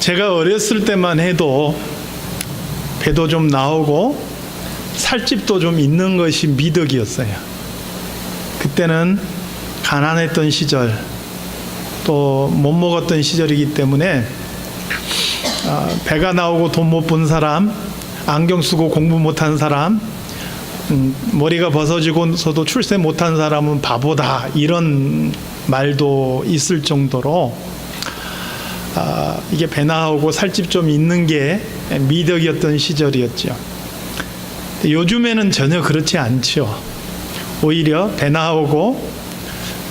제가 어렸을 때만 해도 배도 좀 나오고 살집도 좀 있는 것이 미덕이었어요. 그때는 가난했던 시절, 또 못 먹었던 시절이기 때문에 배가 나오고 돈 못 번 사람, 안경 쓰고 공부 못한 사람, 머리가 벗어지고서도 출세 못한 사람은 바보다, 이런 말도 있을 정도로 이게 배 나오고 살집 좀 있는 게 미덕이었던 시절이었죠. 요즘에는 전혀 그렇지 않죠. 오히려 배 나오고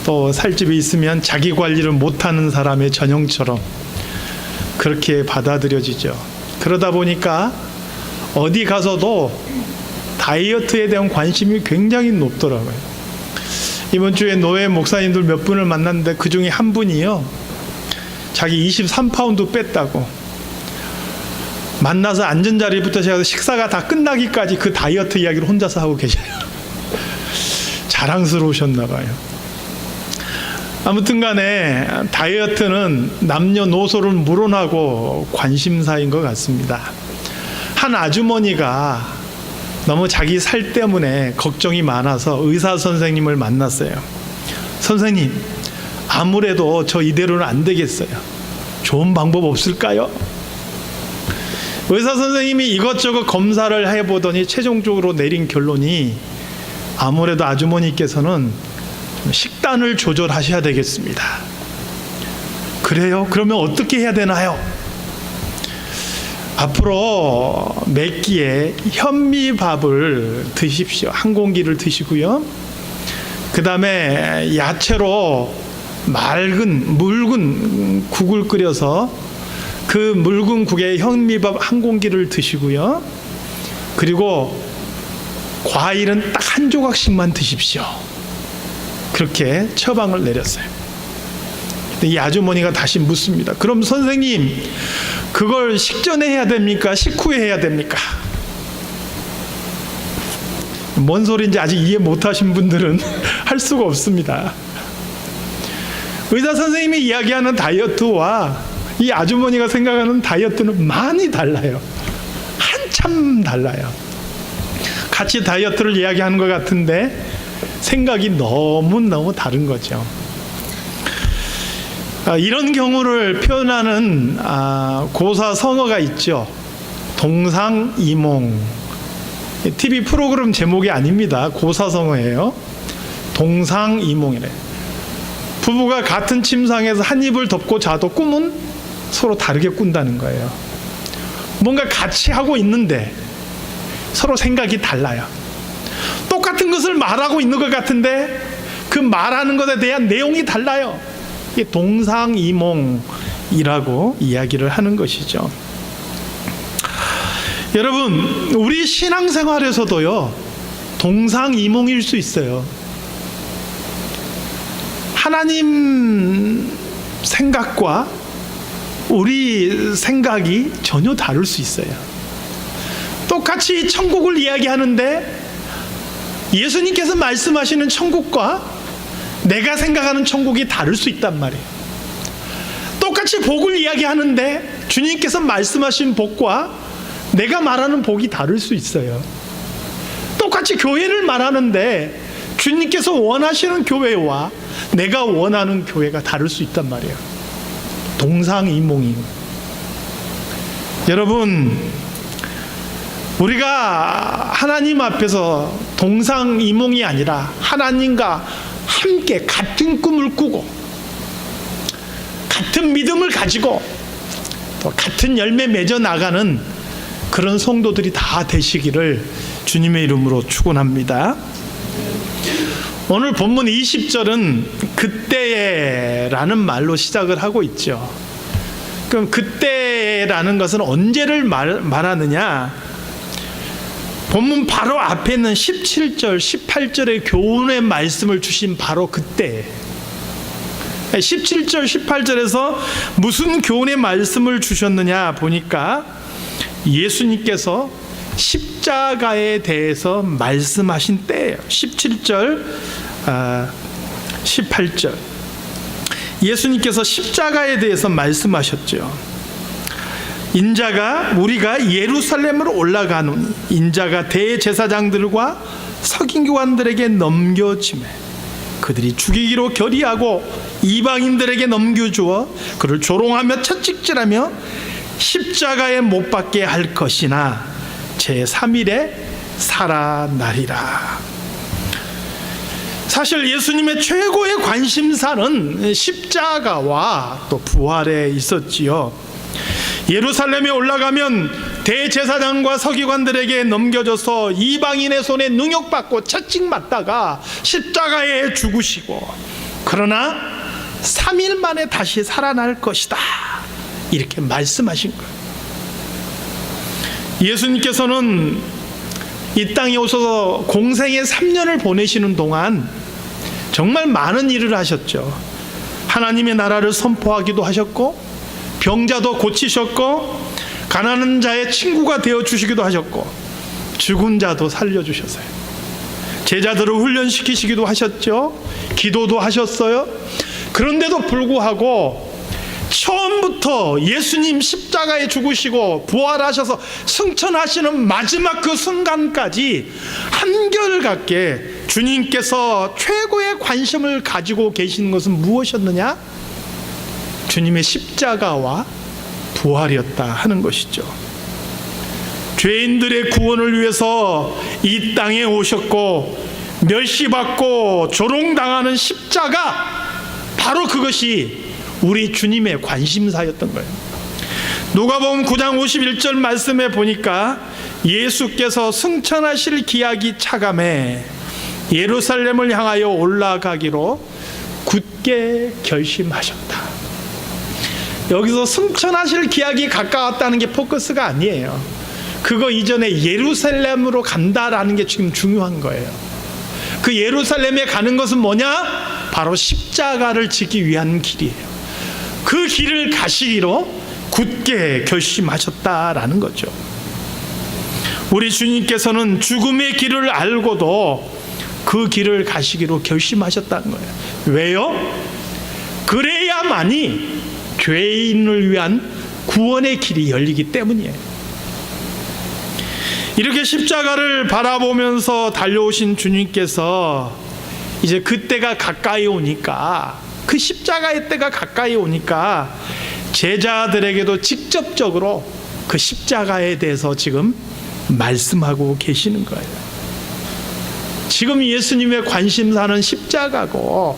또 살집이 있으면 자기 관리를 못하는 사람의 전형처럼 그렇게 받아들여지죠. 그러다 보니까 어디 가서도 다이어트에 대한 관심이 굉장히 높더라고요. 이번 주에 노예 목사님들 몇 분을 만났는데 그 중에 한 분이요, 자기 23파운드 뺐다고, 만나서 앉은 자리부터 시작해서 식사가 다 끝나기까지 그 다이어트 이야기를 혼자서 하고 계셔요. 자랑스러우셨나 봐요. 아무튼 간에 다이어트는 남녀노소를 물어나고 관심사인 것 같습니다. 한 아주머니가 너무 자기 살 때문에 걱정이 많아서 의사 선생님을 만났어요. 선생님, 아무래도 저 이대로는 안 되겠어요. 좋은 방법 없을까요? 의사 선생님이 이것저것 검사를 해보더니 최종적으로 내린 결론이, 아무래도 아주머니께서는 식단을 조절하셔야 되겠습니다. 그래요? 그러면 어떻게 해야 되나요? 앞으로 몇 끼에 현미밥을 드십시오. 한 공기를 드시고요. 그 다음에 야채로 묽은 국을 끓여서 그 묽은 국에 현미밥 한 공기를 드시고요. 그리고 과일은 딱 한 조각씩만 드십시오. 그렇게 처방을 내렸어요. 이 아주머니가 다시 묻습니다. 그럼 선생님, 그걸 식전에 해야 됩니까? 식후에 해야 됩니까? 뭔 소리인지 아직 이해 못하신 분들은 할 수가 없습니다. 의사 선생님이 이야기하는 다이어트와 이 아주머니가 생각하는 다이어트는 많이 달라요. 한참 달라요. 같이 다이어트를 이야기하는 것 같은데 생각이 너무너무 다른 거죠. 이런 경우를 표현하는 고사성어가 있죠. 동상이몽. TV 프로그램 제목이 아닙니다. 고사성어예요. 동상이몽이래. 부부가 같은 침상에서 한 이불 덮고 자도 꿈은 서로 다르게 꾼다는 거예요. 뭔가 같이 하고 있는데 서로 생각이 달라요. 똑같은 것을 말하고 있는 것 같은데 그 말하는 것에 대한 내용이 달라요. 이게 동상이몽이라고 이야기를 하는 것이죠. 여러분, 우리 신앙생활에서도요, 동상이몽일 수 있어요. 하나님 생각과 우리 생각이 전혀 다를 수 있어요. 똑같이 천국을 이야기하는데 예수님께서 말씀하시는 천국과 내가 생각하는 천국이 다를 수 있단 말이에요. 똑같이 복을 이야기하는데 주님께서 말씀하신 복과 내가 말하는 복이 다를 수 있어요. 똑같이 교회를 말하는데 주님께서 원하시는 교회와 내가 원하는 교회가 다를 수 있단 말이에요. 동상이몽이에요. 여러분, 우리가 하나님 앞에서 동상이몽이 아니라 하나님과 함께 같은 꿈을 꾸고 같은 믿음을 가지고 또 같은 열매 맺어 나가는 그런 성도들이 다 되시기를 주님의 이름으로 축원합니다. 오늘 본문 20절은 그때에라는 말로 시작을 하고 있죠. 그럼 그때라는 것은 언제를 말하느냐? 본문 바로 앞에 있는 17절, 18절의 교훈의 말씀을 주신 바로 그때, 17절, 18절에서 무슨 교훈의 말씀을 주셨느냐 보니까 예수님께서 십자가에 대해서 말씀하신 때예요. 17절, 18절. 예수님께서 십자가에 대해서 말씀하셨죠. 우리가 예루살렘으로 올라가노니 인자가 대제사장들과 서기관들에게 넘겨지매 그들이 죽이기로 결의하고 이방인들에게 넘겨주어 그를 조롱하며 채찍질하며 십자가에 못 박게 할 것이나 제3일에 살아나리라. 사실 예수님의 최고의 관심사는 십자가와 또 부활에 있었지요. 예루살렘에 올라가면 대제사장과 서기관들에게 넘겨져서 이방인의 손에 능욕받고 채찍맞다가 십자가에 죽으시고 그러나 3일 만에 다시 살아날 것이다, 이렇게 말씀하신 거예요. 예수님께서는 이 땅에 오셔서 공생의 3년을 보내시는 동안 정말 많은 일을 하셨죠. 하나님의 나라를 선포하기도 하셨고, 병자도 고치셨고, 가난한 자의 친구가 되어주시기도 하셨고, 죽은 자도 살려주셨어요. 제자들을 훈련시키시기도 하셨죠. 기도도 하셨어요. 그런데도 불구하고 처음부터 예수님 십자가에 죽으시고 부활하셔서 승천하시는 마지막 그 순간까지 한결같게 주님께서 최고의 관심을 가지고 계시는 것은 무엇이었느냐? 주님의 십자가와 부활이었다 하는 것이죠. 죄인들의 구원을 위해서 이 땅에 오셨고 멸시받고 조롱당하는 십자가, 바로 그것이 우리 주님의 관심사였던 거예요. 누가복음 9장 51절 말씀에 보니까 예수께서 승천하실 기약이 차감해 예루살렘을 향하여 올라가기로 굳게 결심하셨다. 여기서 승천하실 기약이 가까웠다는 게 포커스가 아니에요. 그거 이전에 예루살렘으로 간다라는 게 지금 중요한 거예요. 그 예루살렘에 가는 것은 뭐냐? 바로 십자가를 지기 위한 길이에요. 그 길을 가시기로 굳게 결심하셨다라는 거죠. 우리 주님께서는 죽음의 길을 알고도 그 길을 가시기로 결심하셨다는 거예요. 왜요? 그래야만이 죄인을 위한 구원의 길이 열리기 때문이에요. 이렇게 십자가를 바라보면서 달려오신 주님께서 이제 그때가 가까이 오니까, 그 십자가의 때가 가까이 오니까 제자들에게도 직접적으로 그 십자가에 대해서 지금 말씀하고 계시는 거예요. 지금 예수님의 관심사는 십자가고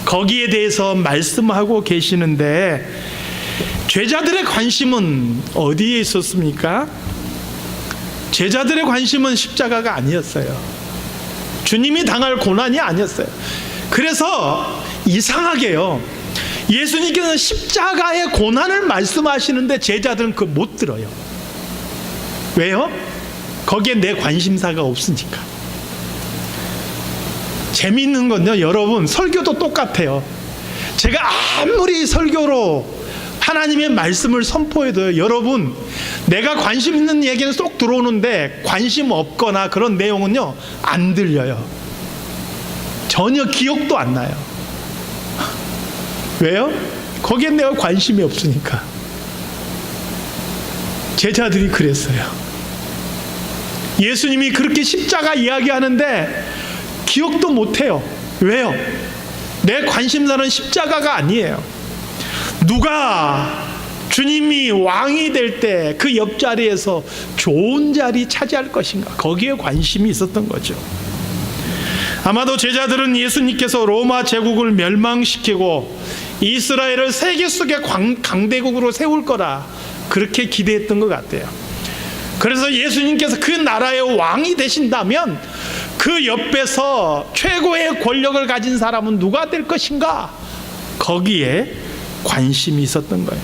거기에 대해서 말씀하고 계시는데, 제자들의 관심은 어디에 있었습니까? 제자들의 관심은 십자가가 아니었어요. 주님이 당할 고난이 아니었어요. 그래서 이상하게요, 예수님께서는 십자가의 고난을 말씀하시는데 제자들은 그걸 못 들어요. 왜요? 거기에 내 관심사가 없으니까. 재미있는 건요, 여러분, 설교도 똑같아요. 제가 아무리 설교로 하나님의 말씀을 선포해도요, 여러분, 내가 관심 있는 얘기는 쏙 들어오는데 관심 없거나 그런 내용은요, 안 들려요. 전혀 기억도 안 나요. 왜요? 거기에 내가 관심이 없으니까. 제자들이 그랬어요. 예수님이 그렇게 십자가 이야기하는데 기억도 못해요. 왜요? 내 관심사는 십자가가 아니에요. 누가 주님이 왕이 될 때 그 옆자리에서 좋은 자리 차지할 것인가, 거기에 관심이 있었던 거죠. 아마도 제자들은 예수님께서 로마 제국을 멸망시키고 이스라엘을 세계 속의 강대국으로 세울 거라 그렇게 기대했던 것 같아요. 그래서 예수님께서 그 나라의 왕이 되신다면 그 옆에서 최고의 권력을 가진 사람은 누가 될 것인가, 거기에 관심이 있었던 거예요.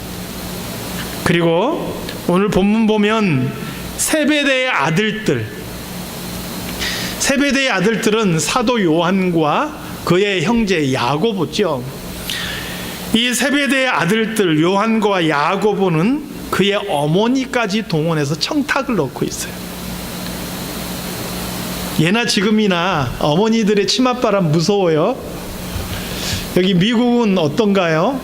그리고 오늘 본문 보면 세베대의 아들들은 사도 요한과 그의 형제 야고보죠. 이 세베대의 아들들 요한과 야고보는 그의 어머니까지 동원해서 청탁을 넣고 있어요. 예나 지금이나 어머니들의 치맛바람 무서워요. 여기 미국은 어떤가요?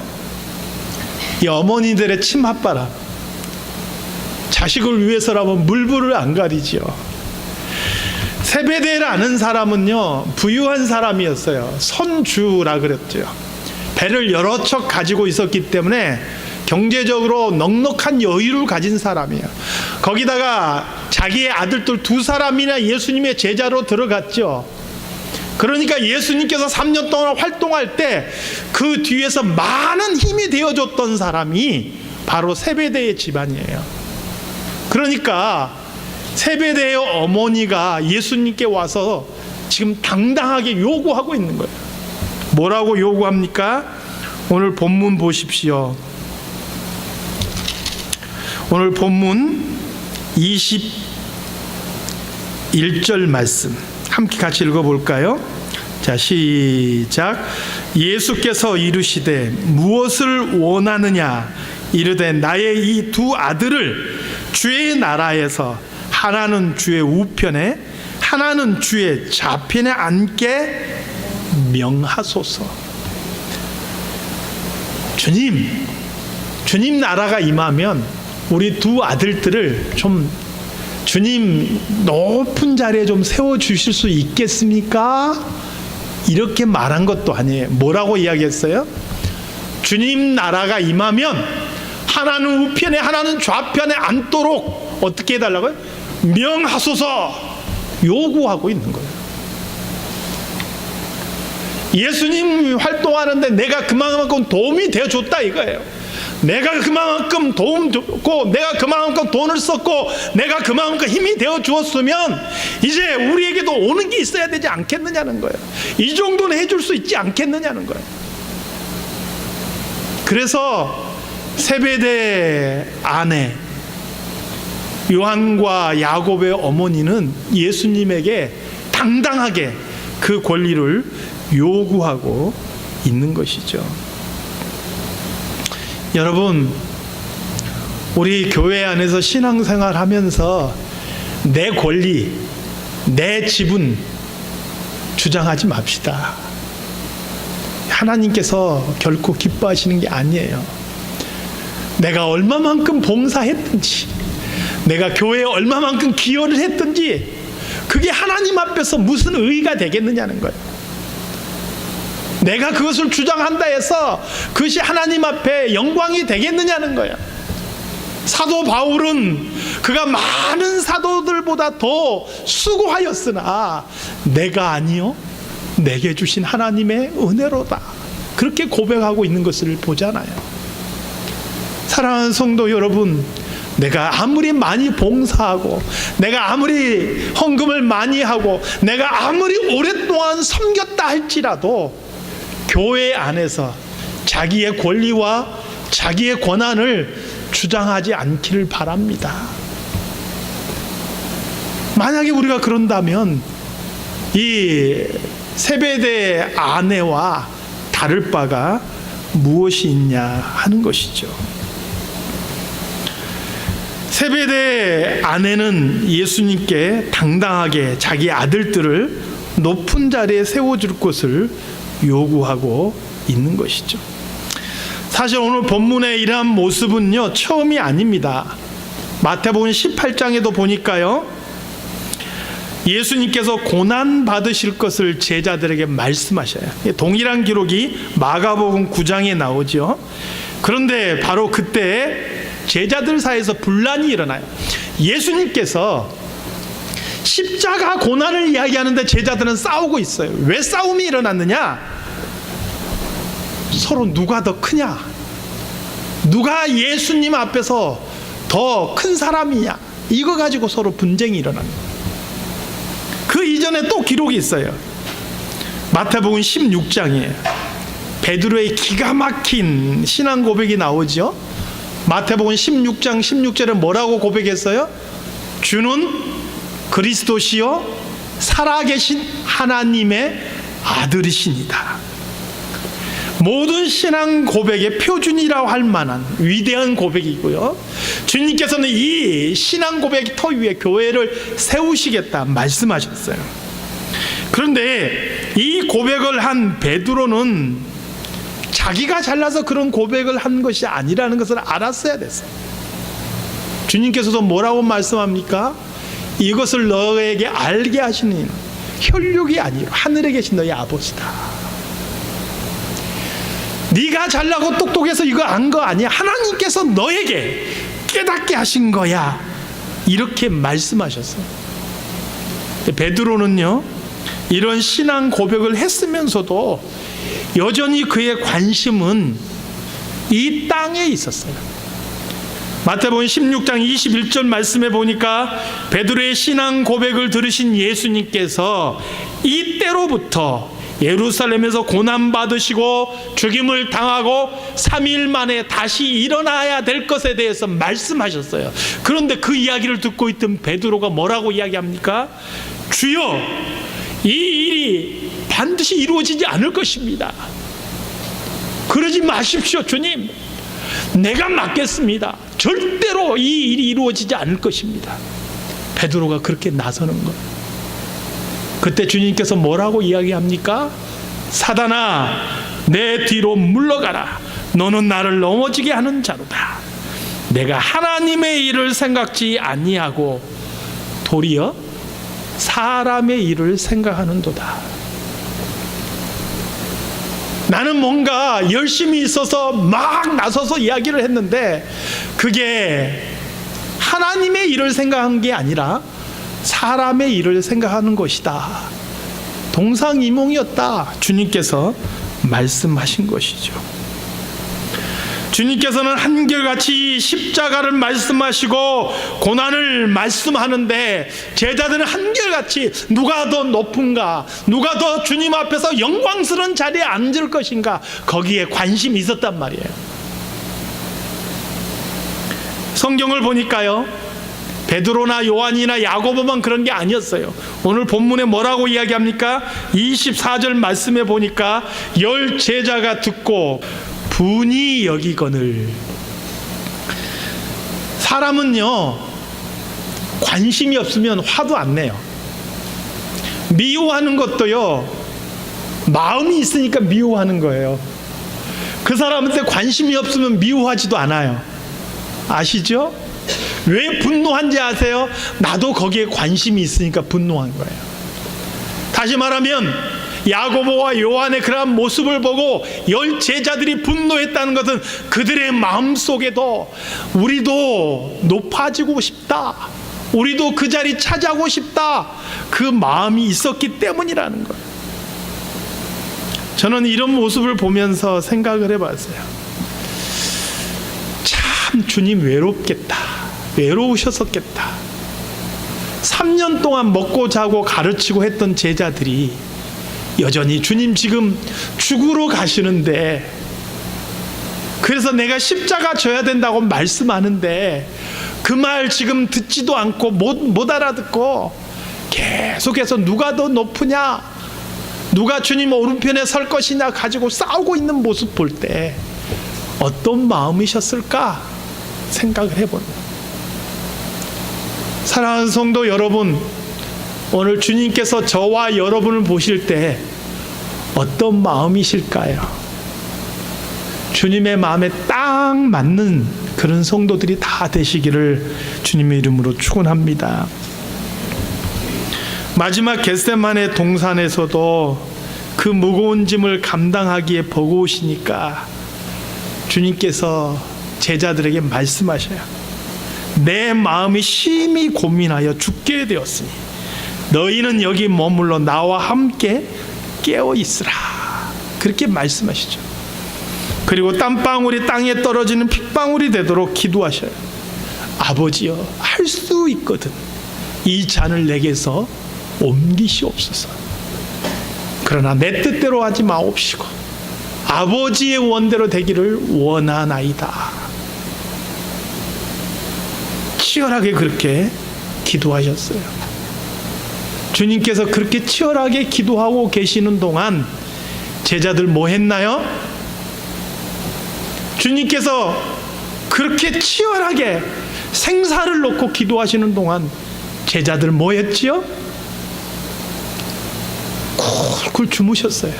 이 어머니들의 치맛바람, 자식을 위해서라면 물불을 안 가리지요. 세베대라는 사람은요, 부유한 사람이었어요. 선주라 그랬죠. 배를 여러 척 가지고 있었기 때문에 경제적으로 넉넉한 여유를 가진 사람이에요. 거기다가 자기의 아들들 2사람이나 예수님의 제자로 들어갔죠. 그러니까 예수님께서 3년 동안 활동할 때 그 뒤에서 많은 힘이 되어줬던 사람이 바로 세베대의 집안이에요. 그러니까 세베대의 어머니가 예수님께 와서 지금 당당하게 요구하고 있는 거예요. 뭐라고 요구합니까? 오늘 본문 보십시오. 오늘 본문 21절 말씀 함께 같이 읽어볼까요? 자, 시작. 예수께서 이르시되 무엇을 원하느냐? 이르되 나의 이 2 아들을 주의 나라에서 하나는 주의 우편에 하나는 주의 좌편에 앉게 명하소서. 주님 나라가 임하면 우리 2 아들들을 좀 주님 높은 자리에 좀 세워주실 수 있겠습니까? 이렇게 말한 것도 아니에요. 뭐라고 이야기했어요? 주님 나라가 임하면 하나는 우편에 하나는 좌편에 앉도록 어떻게 해달라고요? 명하소서 요구하고 있는 거예요. 예수님 활동하는데 내가 그만큼 도움이 되어줬다 이거예요. 내가 그만큼 도움 줬고 내가 그만큼 돈을 썼고 내가 그만큼 힘이 되어 주었으면 이제 우리에게도 오는 게 있어야 되지 않겠느냐는 거예요. 이 정도는 해줄 수 있지 않겠느냐는 거예요. 그래서 세베대 아내 요한과 야곱의 어머니는 예수님에게 당당하게 그 권리를 요구하고 있는 것이죠. 여러분, 우리 교회 안에서 신앙생활 하면서 내 권리, 내 지분 주장하지 맙시다. 하나님께서 결코 기뻐하시는 게 아니에요. 내가 얼마만큼 봉사했든지, 내가 교회에 얼마만큼 기여를 했든지, 그게 하나님 앞에서 무슨 의의가 되겠느냐는 거예요. 내가 그것을 주장한다 해서 그것이 하나님 앞에 영광이 되겠느냐는 거예요. 사도 바울은 그가 많은 사도들보다 더 수고하였으나 내가 아니요 내게 주신 하나님의 은혜로다, 그렇게 고백하고 있는 것을 보잖아요. 사랑하는 성도 여러분, 내가 아무리 많이 봉사하고 내가 아무리 헌금을 많이 하고 내가 아무리 오랫동안 섬겼다 할지라도 교회 안에서 자기의 권리와 자기의 권한을 주장하지 않기를 바랍니다. 만약에 우리가 그런다면 이 세베대 아내와 다를 바가 무엇이 있냐 하는 것이죠. 세베대 아내는 예수님께 당당하게 자기 아들들을 높은 자리에 세워줄 것을 요구하고 있는 것이죠. 사실 오늘 본문의 이러한 모습은요, 처음이 아닙니다. 마태복음 18장에도 보니까요, 예수님께서 고난 받으실 것을 제자들에게 말씀하셔요. 동일한 기록이 마가복음 9장에 나오죠. 그런데 바로 그때 제자들 사이에서 분란이 일어나요. 예수님께서 십자가 고난을 이야기하는데 제자들은 싸우고 있어요. 왜 싸움이 일어났느냐? 서로 누가 더 크냐? 누가 예수님 앞에서 더 큰 사람이냐? 이거 가지고 서로 분쟁이 일어납니다. 그 이전에 또 기록이 있어요. 마태복음 16장이에요. 베드로의 기가 막힌 신앙 고백이 나오죠. 마태복음 16장 16절에 뭐라고 고백했어요? 주는 그리스도시요 살아계신 하나님의 아들이십니다. 모든 신앙 고백의 표준이라고 할 만한 위대한 고백이고요, 주님께서는 이 신앙 고백 터 위에 교회를 세우시겠다 말씀하셨어요. 그런데 이 고백을 한 베드로는 자기가 잘나서 그런 고백을 한 것이 아니라는 것을 알았어야 됐어요. 주님께서도 뭐라고 말씀합니까? 이것을 너에게 알게 하시는 혈육이 아니라 하늘에 계신 너희 아버지다. 네가 잘나고 똑똑해서 이거 안 거 아니야. 하나님께서 너에게 깨닫게 하신 거야. 이렇게 말씀하셨어요. 베드로는요, 이런 신앙 고백을 했으면서도 여전히 그의 관심은 이 땅에 있었어요. 마태복음 16장 21절 말씀에 보니까 베드로의 신앙 고백을 들으신 예수님께서 이때로부터 예루살렘에서 고난받으시고 죽임을 당하고 3일 만에 다시 일어나야 될 것에 대해서 말씀하셨어요. 그런데 그 이야기를 듣고 있던 베드로가 뭐라고 이야기합니까? 주여, 이 일이 반드시 이루어지지 않을 것입니다. 그러지 마십시오, 주님. 내가 맡겠습니다. 절대로 이 일이 이루어지지 않을 것입니다. 베드로가 그렇게 나서는 것. 그때 주님께서 뭐라고 이야기합니까? 사단아, 내 뒤로 물러가라. 너는 나를 넘어지게 하는 자로다. 내가 하나님의 일을 생각지 아니하고 도리어 사람의 일을 생각하는도다. 나는 뭔가 열심히 있어서 막 나서서 이야기를 했는데 그게 하나님의 일을 생각한 게 아니라 사람의 일을 생각하는 것이다. 동상이몽이었다. 주님께서 말씀하신 것이죠. 주님께서는 한결같이 십자가를 말씀하시고 고난을 말씀하는데 제자들은 한결같이 누가 더 높은가, 누가 더 주님 앞에서 영광스러운 자리에 앉을 것인가, 거기에 관심이 있었단 말이에요. 성경을 보니까요, 베드로나 요한이나 야고보만 그런 게 아니었어요. 오늘 본문에 뭐라고 이야기합니까? 24절 말씀에 보니까 10 제자가 듣고 분이 여기거늘. 사람은요, 관심이 없으면 화도 안 내요. 미워하는 것도요, 마음이 있으니까 미워하는 거예요. 그 사람한테 관심이 없으면 미워하지도 않아요. 아시죠? 왜 분노한지 아세요? 나도 거기에 관심이 있으니까 분노한 거예요. 다시 말하면 야고보와 요한의 그러한 모습을 보고 10 제자들이 분노했다는 것은 그들의 마음속에도 우리도 높아지고 싶다, 우리도 그 자리 차지하고 싶다, 그 마음이 있었기 때문이라는 거예요. 저는 이런 모습을 보면서 생각을 해봤어요. 참 주님 외롭겠다, 외로우셨었겠다. 3년 동안 먹고 자고 가르치고 했던 제자들이 여전히 주님 지금 죽으러 가시는데, 그래서 내가 십자가 져야 된다고 말씀하는데 그 말 지금 듣지도 않고 못 알아듣고 계속해서 누가 더 높으냐, 누가 주님 오른편에 설 것이냐 가지고 싸우고 있는 모습 볼 때 어떤 마음이셨을까 생각을 해봅니다. 사랑하는 성도 여러분, 오늘 주님께서 저와 여러분을 보실 때 어떤 마음이실까요? 주님의 마음에 딱 맞는 그런 성도들이 다 되시기를 주님의 이름으로 축원합니다. 마지막 겟세마네 동산에서도 그 무거운 짐을 감당하기에 버거우시니까 주님께서 제자들에게 말씀하셔요. 내 마음이 심히 고민하여 죽게 되었으니 너희는 여기 머물러 나와 함께 깨어 있으라. 그렇게 말씀하시죠. 그리고 땀방울이 땅에 떨어지는 핏방울이 되도록 기도하셔요. 아버지여, 할 수 있거든 이 잔을 내게서 옮기시옵소서. 그러나 내 뜻대로 하지 마옵시고 아버지의 원대로 되기를 원하나이다. 치열하게 그렇게 기도하셨어요. 주님께서 그렇게 치열하게 기도하고 계시는 동안 제자들 뭐 했나요? 주님께서 그렇게 치열하게 생사를 놓고 기도하시는 동안 제자들 뭐 했지요? 쿨쿨 주무셨어요.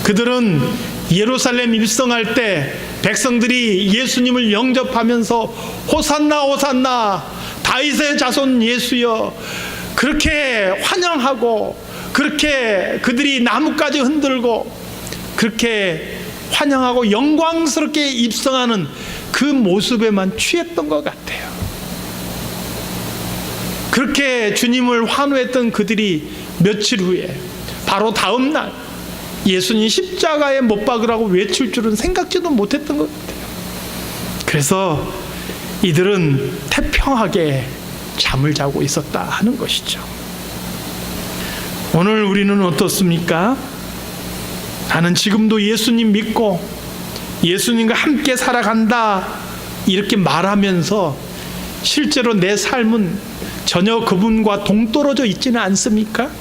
그들은 예루살렘 입성할 때 백성들이 예수님을 영접하면서 호산나 호산나 다윗의 자손 예수여 그렇게 환영하고, 그렇게 그들이 나뭇가지 흔들고 그렇게 환영하고 영광스럽게 입성하는 그 모습에만 취했던 것 같아요. 그렇게 주님을 환호했던 그들이 며칠 후에 바로 다음 날 예수님 십자가에 못 박으라고 외칠 줄은 생각지도 못했던 것 같아요. 그래서 이들은 태평하게 잠을 자고 있었다 하는 것이죠. 오늘 우리는 어떻습니까? 나는 지금도 예수님 믿고 예수님과 함께 살아간다 이렇게 말하면서 실제로 내 삶은 전혀 그분과 동떨어져 있지는 않습니까?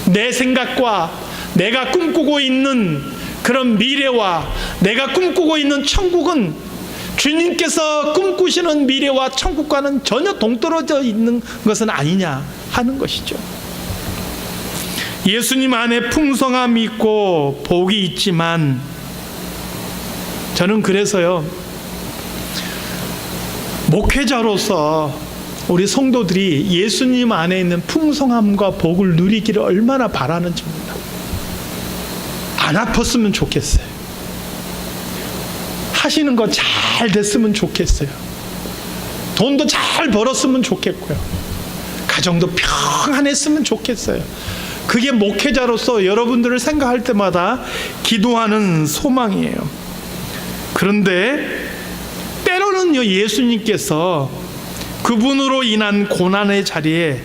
내 생각과 내가 꿈꾸고 있는 그런 미래와 내가 꿈꾸고 있는 천국은 주님께서 꿈꾸시는 미래와 천국과는 전혀 동떨어져 있는 것은 아니냐 하는 것이죠. 예수님 안에 풍성함이 있고 복이 있지만 저는 그래서요, 목회자로서 우리 성도들이 예수님 안에 있는 풍성함과 복을 누리기를 얼마나 바라는지 몰라. 안 아팠으면 좋겠어요. 하시는 거 잘 됐으면 좋겠어요. 돈도 잘 벌었으면 좋겠고요. 가정도 평안했으면 좋겠어요. 그게 목회자로서 여러분들을 생각할 때마다 기도하는 소망이에요. 그런데 때로는요, 예수님께서 그분으로 인한 고난의 자리에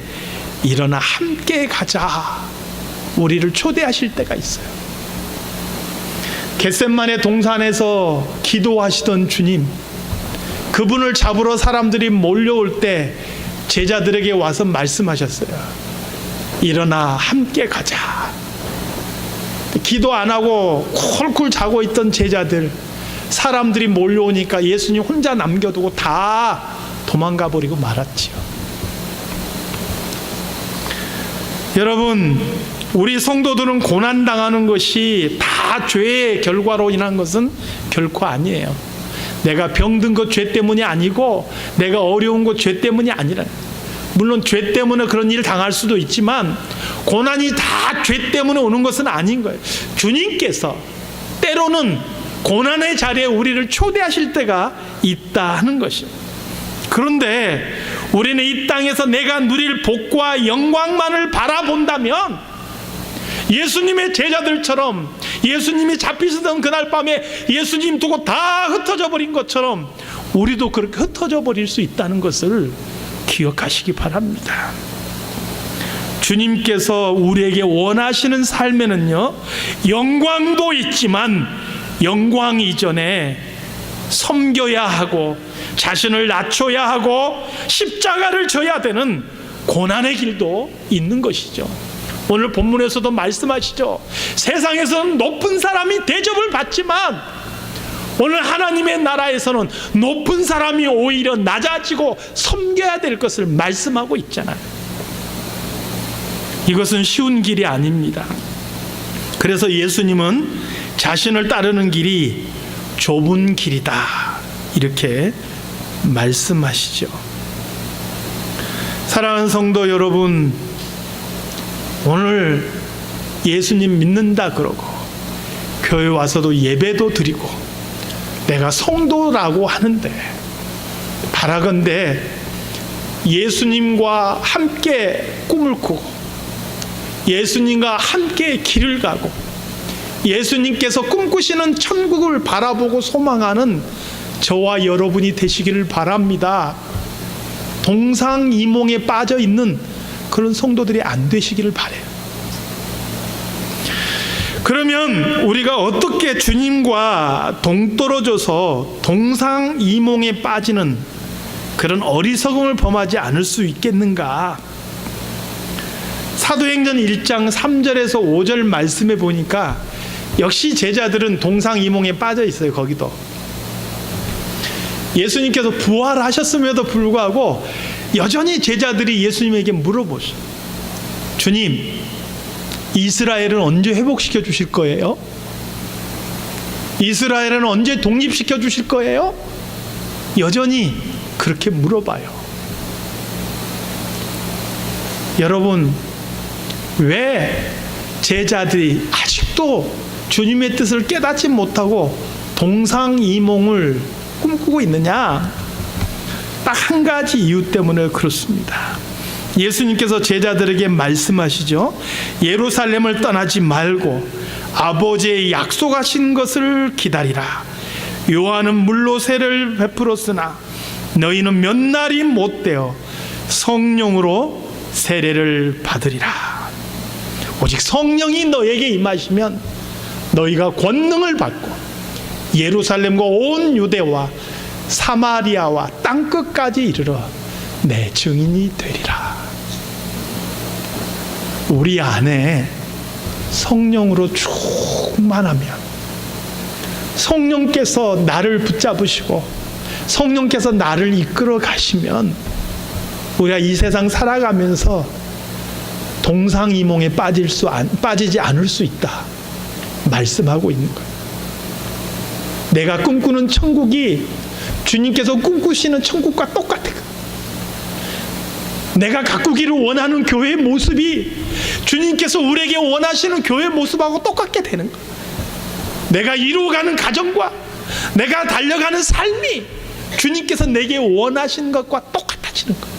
일어나 함께 가자 우리를 초대하실 때가 있어요. 겟셋마네 동산에서 기도하시던 주님, 그분을 잡으러 사람들이 몰려올 때 제자들에게 와서 말씀하셨어요. 일어나 함께 가자. 기도 안 하고 콜콜 자고 있던 제자들, 사람들이 몰려오니까 예수님 혼자 남겨두고 다 도망가 버리고 말았지요. 여러분, 우리 성도들은 고난당하는 것이 다 죄의 결과로 인한 것은 결코 아니에요. 내가 병든 것 죄 때문이 아니고 내가 어려운 것 죄 때문이 아니라, 물론 죄 때문에 그런 일을 당할 수도 있지만 고난이 다 죄 때문에 오는 것은 아닌 거예요. 주님께서 때로는 고난의 자리에 우리를 초대하실 때가 있다 하는 것입니다. 그런데 우리는 이 땅에서 내가 누릴 복과 영광만을 바라본다면 예수님의 제자들처럼, 예수님이 잡히시던 그날 밤에 예수님 두고 다 흩어져 버린 것처럼 우리도 그렇게 흩어져 버릴 수 있다는 것을 기억하시기 바랍니다. 주님께서 우리에게 원하시는 삶에는요, 영광도 있지만 영광 이전에 섬겨야 하고 자신을 낮춰야 하고 십자가를 져야 되는 고난의 길도 있는 것이죠. 오늘 본문에서도 말씀하시죠. 세상에서는 높은 사람이 대접을 받지만 오늘 하나님의 나라에서는 높은 사람이 오히려 낮아지고 섬겨야 될 것을 말씀하고 있잖아요. 이것은 쉬운 길이 아닙니다. 그래서 예수님은 자신을 따르는 길이 좁은 길이다 이렇게 말씀하시죠. 사랑하는 성도 여러분, 오늘 예수님 믿는다 그러고 교회 와서도 예배도 드리고 내가 성도라고 하는데, 바라건대 예수님과 함께 꿈을 꾸고 예수님과 함께 길을 가고 예수님께서 꿈꾸시는 천국을 바라보고 소망하는 저와 여러분이 되시기를 바랍니다. 동상이몽에 빠져 있는 그런 성도들이 안 되시기를 바라요. 그러면 우리가 어떻게 주님과 동떨어져서 동상이몽에 빠지는 그런 어리석음을 범하지 않을 수 있겠는가? 사도행전 1장 3절에서 5절 말씀에 보니까 역시 제자들은 동상이몽에 빠져 있어요. 거기도 예수님께서 부활하셨음에도 불구하고 여전히 제자들이 예수님에게 물어보죠. 주님, 이스라엘은 언제 회복시켜 주실 거예요? 이스라엘은 언제 독립시켜 주실 거예요? 여전히 그렇게 물어봐요. 여러분, 왜 제자들이 아직도 주님의 뜻을 깨닫지 못하고 동상이몽을 꿈꾸고 있느냐? 딱 한 가지 이유 때문에 그렇습니다. 예수님께서 제자들에게 말씀하시죠. 예루살렘을 떠나지 말고 아버지의 약속하신 것을 기다리라. 요한은 물로 세례를 베풀었으나 너희는 몇 날이 못되어 성령으로 세례를 받으리라. 오직 성령이 너에게 임하시면 너희가 권능을 받고 예루살렘과 온 유대와 사마리아와 땅끝까지 이르러 내 증인이 되리라. 우리 안에 성령으로 충만하면, 성령께서 나를 붙잡으시고 성령께서 나를 이끌어 가시면 우리가 이 세상 살아가면서 동상이몽에 빠지지 않을 수 있다 말씀하고 있는 거예요. 내가 꿈꾸는 천국이 주님께서 꿈꾸시는 천국과 똑같아. 내가 가꾸기를 원하는 교회의 모습이 주님께서 우리에게 원하시는 교회의 모습하고 똑같게 되는 거예요. 내가 이루어가는 가정과 내가 달려가는 삶이 주님께서 내게 원하시는 것과 똑같아지는 거예요.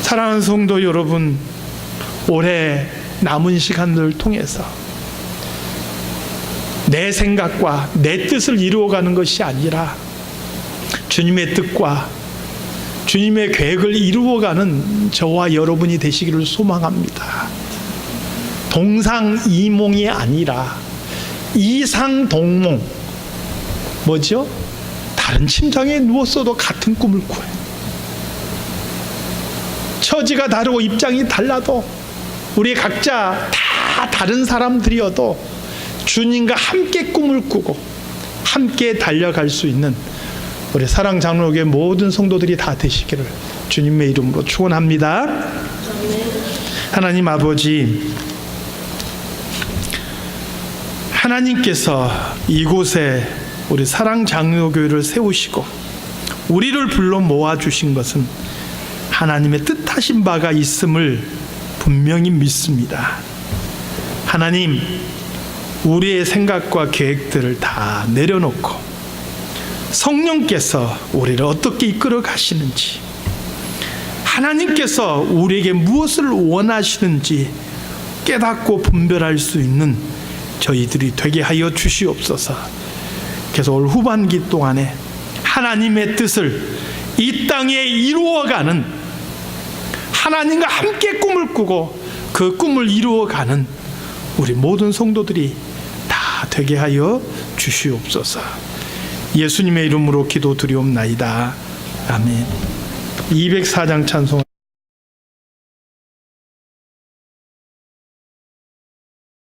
사랑하는 성도 여러분, 올해 남은 시간들을 통해서 내 생각과 내 뜻을 이루어가는 것이 아니라 주님의 뜻과 주님의 계획을 이루어가는 저와 여러분이 되시기를 소망합니다. 동상이몽이 아니라 이상동몽. 뭐죠? 다른 침상에 누웠어도 같은 꿈을 꾸어요. 처지가 다르고 입장이 달라도 우리 각자 다 다른 사람들이어도 주님과 함께 꿈을 꾸고 함께 달려갈 수 있는 우리 사랑장로교회 모든 성도들이 다 되시기를 주님의 이름으로 축원합니다. 하나님 아버지, 하나님께서 이곳에 우리 사랑장로교회를 세우시고 우리를 불러 모아주신 것은 하나님의 뜻하신 바가 있음을 분명히 믿습니다. 하나님, 우리의 생각과 계획들을 다 내려놓고 성령께서 우리를 어떻게 이끌어 가시는지, 하나님께서 우리에게 무엇을 원하시는지 깨닫고 분별할 수 있는 저희들이 되게 하여 주시옵소서. 그래서 올 후반기 동안에 하나님의 뜻을 이 땅에 이루어가는, 하나님과 함께 꿈을 꾸고 그 꿈을 이루어가는 우리 모든 성도들이 다 되게 하여 주시옵소서. 예수님의 이름으로 기도드리옵나이다. 아멘. 204장 찬송.